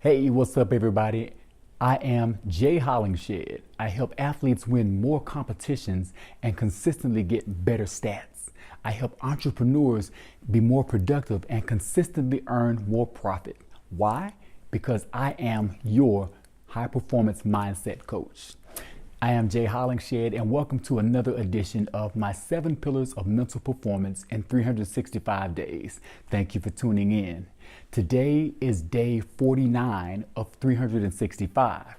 Hey, what's up, everybody? I am Jay Hollingshed. I help athletes win more competitions and consistently get better stats. I help entrepreneurs be more productive and consistently earn more profit. Why? Because I am your high performance mindset coach. I am Jay Hollingshed, and welcome to another edition of my 7 Pillars of Mental Performance in 365 Days. Thank you for tuning in. Today is day 49 of 365.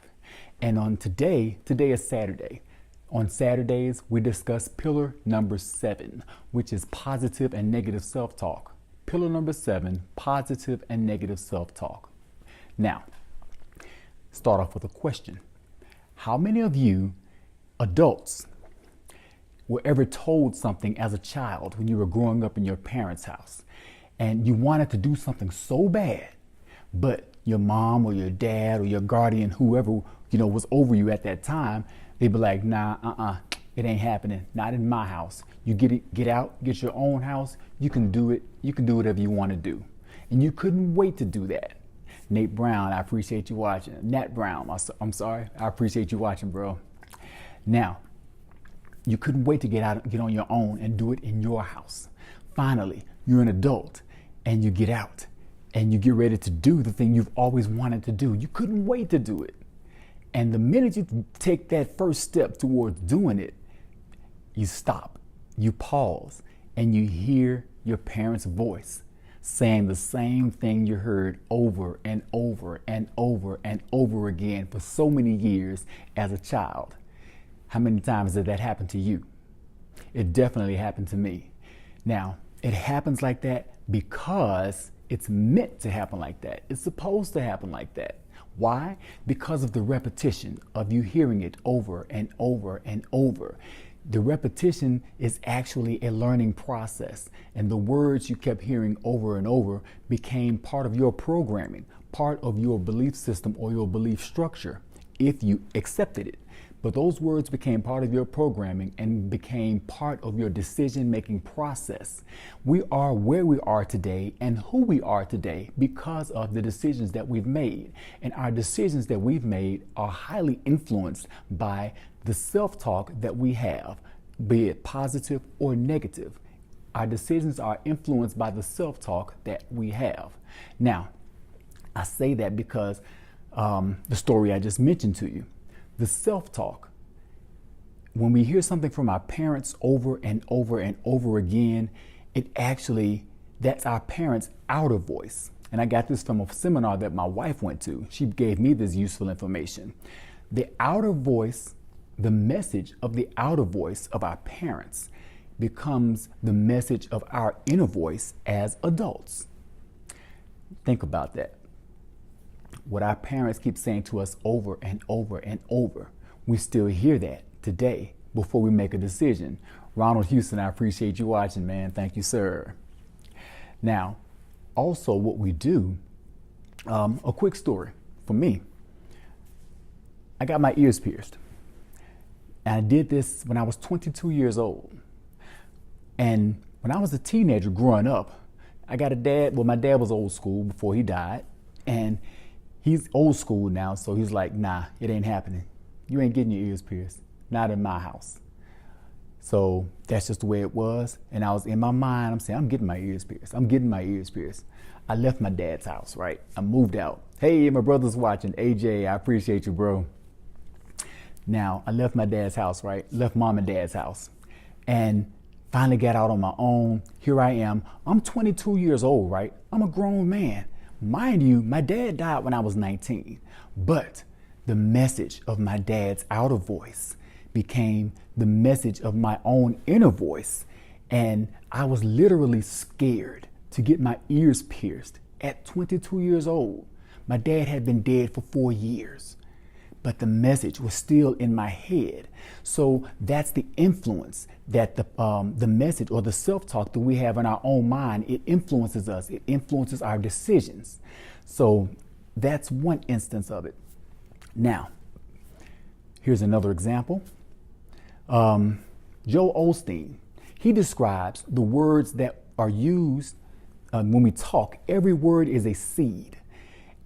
And on today is Saturday. On Saturdays, we discuss pillar number 7, which is positive and negative self-talk. Pillar number 7, positive and negative self-talk. Now, start off with a question. How many of you adults were ever told something as a child when you were growing up in your parents' house and you wanted to do something so bad, but your mom or your dad or your guardian, whoever, was over you at that time, they'd be like, nah, it ain't happening. Not in my house. You get out, get your own house. You can do it. You can do whatever you want to do. And you couldn't wait to do that. Nate Brown, I appreciate you watching. Nat Brown, I'm sorry. I appreciate you watching, bro. Now, you couldn't wait to get out, get on your own and do it in your house. Finally, you're an adult and you get out and you get ready to do the thing you've always wanted to do. You couldn't wait to do it. And the minute you take that first step towards doing it, you stop, you pause, and you hear your parents' voice saying the same thing you heard over and over and over and over again for so many years as a child. How many times did that happen to you? It definitely happened to me. Now, it happens like that because it's meant to happen like that. It's supposed to happen like that. Why? Because of the repetition of you hearing it over and over and over. The repetition is actually a learning process, and the words you kept hearing over and over became part of your programming, part of your belief system or your belief structure, if you accepted it. But those words became part of your programming and became part of your decision-making process. We are where we are today and who we are today because of the decisions that we've made. And our decisions that we've made are highly influenced by the self-talk that we have, be it positive or negative. Our decisions are influenced by the self-talk that we have. Now, I say that because the story I just mentioned to you. The self-talk, when we hear something from our parents over and over and over again, that's our parents' outer voice. And I got this from a seminar that my wife went to. She gave me this useful information. The outer voice, the message of the outer voice of our parents becomes the message of our inner voice as adults. Think about that. What our parents keep saying to us over and over and over, we still hear that today before we make a decision. Ronald Houston, I appreciate you watching, man. Thank you, sir. Now, also what we do, a quick story for me. I got my ears pierced. And I did this when I was 22 years old. And when I was a teenager growing up, I got a dad. Well, my dad was old school before he died. And he's old school now, so he's like, nah, it ain't happening. You ain't getting your ears pierced. Not in my house. So that's just the way it was. And I was in my mind, I'm saying, I'm getting my ears pierced. I'm getting my ears pierced. I left my dad's house, right? I moved out. Hey, my brother's watching. AJ, I appreciate you, bro. Now, I left my dad's house, right? Left mom and dad's house. And finally got out on my own. Here I am. I'm 22 years old, right? I'm a grown man. Mind you, my dad died when I was 19, but the message of my dad's outer voice became the message of my own inner voice. And I was literally scared to get my ears pierced at 22 years old. My dad had been dead for 4 years, but the message was still in my head. So that's the influence that the message or the self-talk that we have in our own mind, it influences us. It influences our decisions. So that's one instance of it. Now, here's another example. Joel Osteen, he describes the words that are used when we talk. Every word is a seed.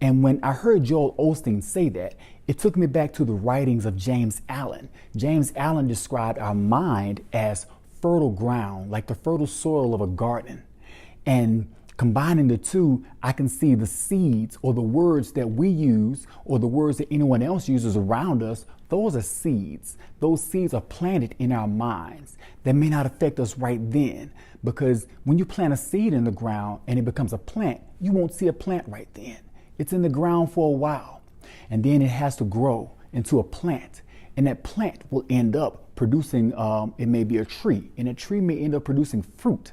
And when I heard Joel Osteen say that, it took me back to the writings of James Allen. James Allen described our mind as fertile ground, like the fertile soil of a garden. And combining the two, I can see the seeds or the words that we use or the words that anyone else uses around us. Those are seeds. Those seeds are planted in our minds. That may not affect us right then, because when you plant a seed in the ground and it becomes a plant, you won't see a plant right then. It's in the ground for a while, and then it has to grow into a plant, and that plant will end up producing, it may be a tree, and a tree may end up producing fruit.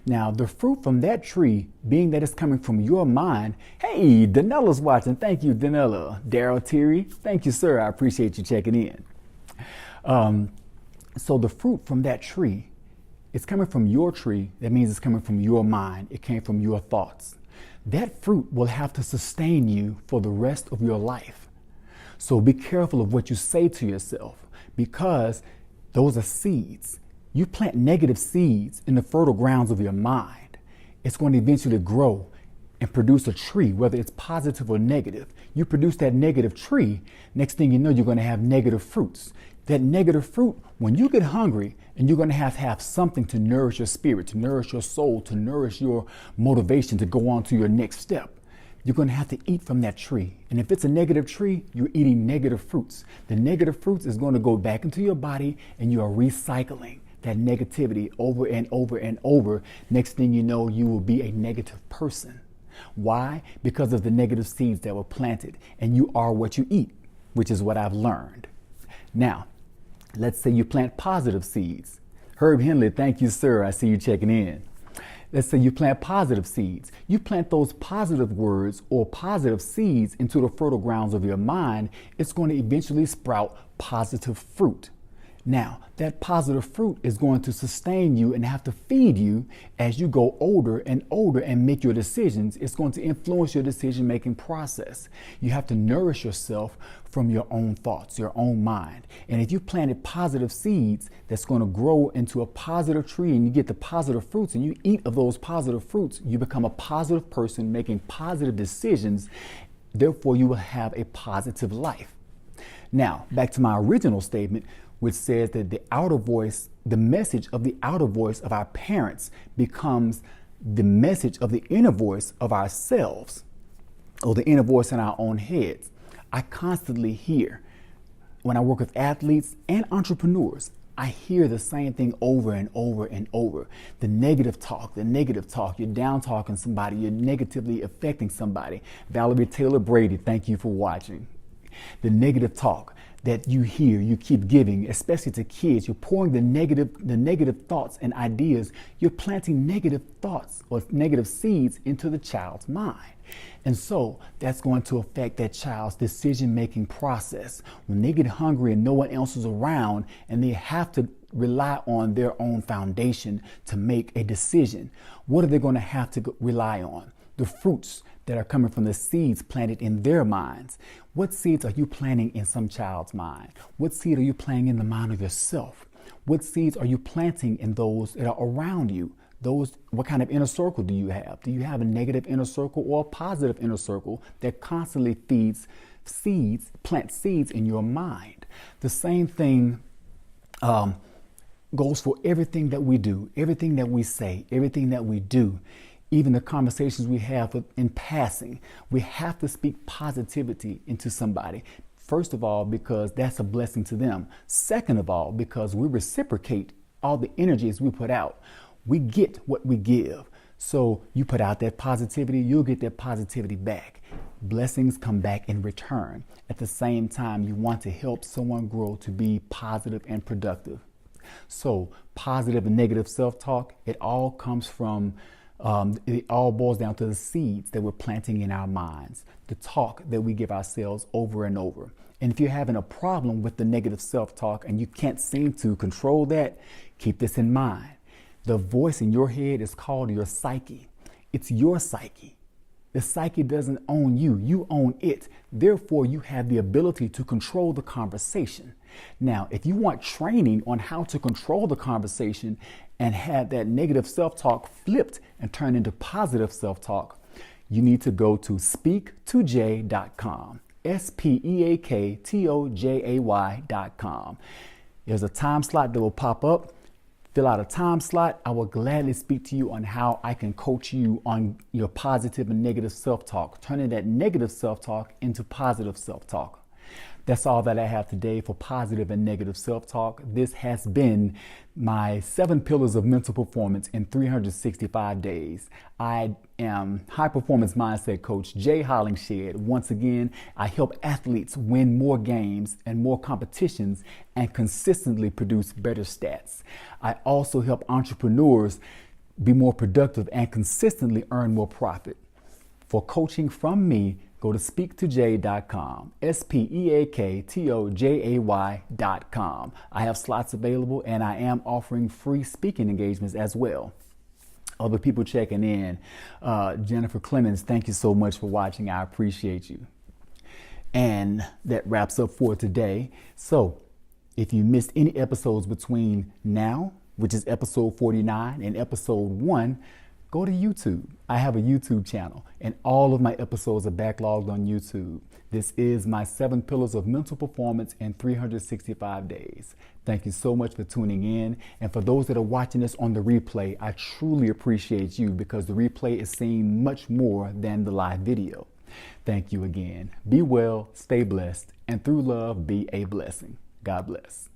Now, the fruit from that tree, being that it's coming from your mind, hey, Danella's watching. Thank you, Danella. Daryl Terry, thank you, sir. I appreciate you checking in. So the fruit from that tree, it's coming from your tree. That means it's coming from your mind. It came from your thoughts. That fruit will have to sustain you for the rest of your life. So be careful of what you say to yourself, because those are seeds. You plant negative seeds in the fertile grounds of your mind, it's going to eventually grow and produce a tree, whether it's positive or negative. You produce that negative tree, next thing you know, you're going to have negative fruits. That negative fruit, when you get hungry, and you're going to have something to nourish your spirit, to nourish your soul, to nourish your motivation to go on to your next step, you're going to have to eat from that tree. And if it's a negative tree, you're eating negative fruits. The negative fruits is going to go back into your body, and you are recycling that negativity over and over and over. Next thing you know, you will be a negative person. Why? Because of the negative seeds that were planted, and you are what you eat, which is what I've learned. Now, let's say you plant positive seeds. Herb Henley, thank you, sir. I see you checking in. Let's say you plant positive seeds. You plant those positive words or positive seeds into the fertile grounds of your mind. It's going to eventually sprout positive fruit. Now, that positive fruit is going to sustain you and have to feed you as you go older and older and make your decisions. It's going to influence your decision-making process. You have to nourish yourself from your own thoughts, your own mind. And if you planted positive seeds that's going to grow into a positive tree, and you get the positive fruits and you eat of those positive fruits, you become a positive person making positive decisions. Therefore, you will have a positive life. Now, back to my original statement, which says that the outer voice, the message of the outer voice of our parents becomes the message of the inner voice of ourselves, or the inner voice in our own heads. I constantly hear, when I work with athletes and entrepreneurs, I hear the same thing over and over and over. The negative talk, you're down talking somebody, you're negatively affecting somebody. Valerie Taylor Brady, thank you for watching. The negative talk that you hear, you keep giving, especially to kids. You're pouring the negative thoughts and ideas. You're planting negative thoughts or negative seeds into the child's mind. And so that's going to affect that child's decision-making process. When they get hungry and no one else is around and they have to rely on their own foundation to make a decision, what are they going to have to rely on? The fruits that are coming from the seeds planted in their minds. What seeds are you planting in some child's mind? What seed are you planting in the mind of yourself? What seeds are you planting in those that are around you? What kind of inner circle do you have? Do you have a negative inner circle or a positive inner circle that constantly feeds seeds, plant seeds in your mind? The same thing goes for everything that we do, everything that we say, everything that we do. Even the conversations we have in passing, we have to speak positivity into somebody. First of all, because that's a blessing to them. Second of all, because we reciprocate all the energies we put out. We get what we give. So you put out that positivity, you'll get that positivity back. Blessings come back in return. At the same time, you want to help someone grow to be positive and productive. So positive and negative self-talk, it all comes from it all boils down to the seeds that we're planting in our minds, the talk that we give ourselves over and over. And if you're having a problem with the negative self-talk and you can't seem to control that, keep this in mind. The voice in your head is called your psyche. It's your psyche. The psyche doesn't own you. You own it. Therefore, you have the ability to control the conversation. Now, if you want training on how to control the conversation and have that negative self-talk flipped and turned into positive self-talk, you need to go to speaktojay.com. speaktojay.com. There's a time slot that will pop up. Fill out a time slot. I will gladly speak to you on how I can coach you on your positive and negative self-talk, turning that negative self-talk into positive self-talk. That's all that I have today for positive and negative self-talk. This has been my 7 pillars of mental performance in 365 days. I am high performance mindset coach Jay Hollingshed. Once again, I help athletes win more games and more competitions and consistently produce better stats. I also help entrepreneurs be more productive and consistently earn more profit. For coaching from me, go to speaktojay.com, speaktojay.com. I have slots available and I am offering free speaking engagements as well. Other people checking in. Jennifer Clemens, thank you so much for watching. I appreciate you. And that wraps up for today. So if you missed any episodes between now, which is episode 49, and episode 1, go to YouTube. I have a YouTube channel and all of my episodes are backlogged on YouTube. This is my 7 pillars of mental performance in 365 days. Thank you so much for tuning in. And for those that are watching this on the replay, I truly appreciate you because the replay is seeing much more than the live video. Thank you again. Be well, stay blessed, and through love, be a blessing. God bless.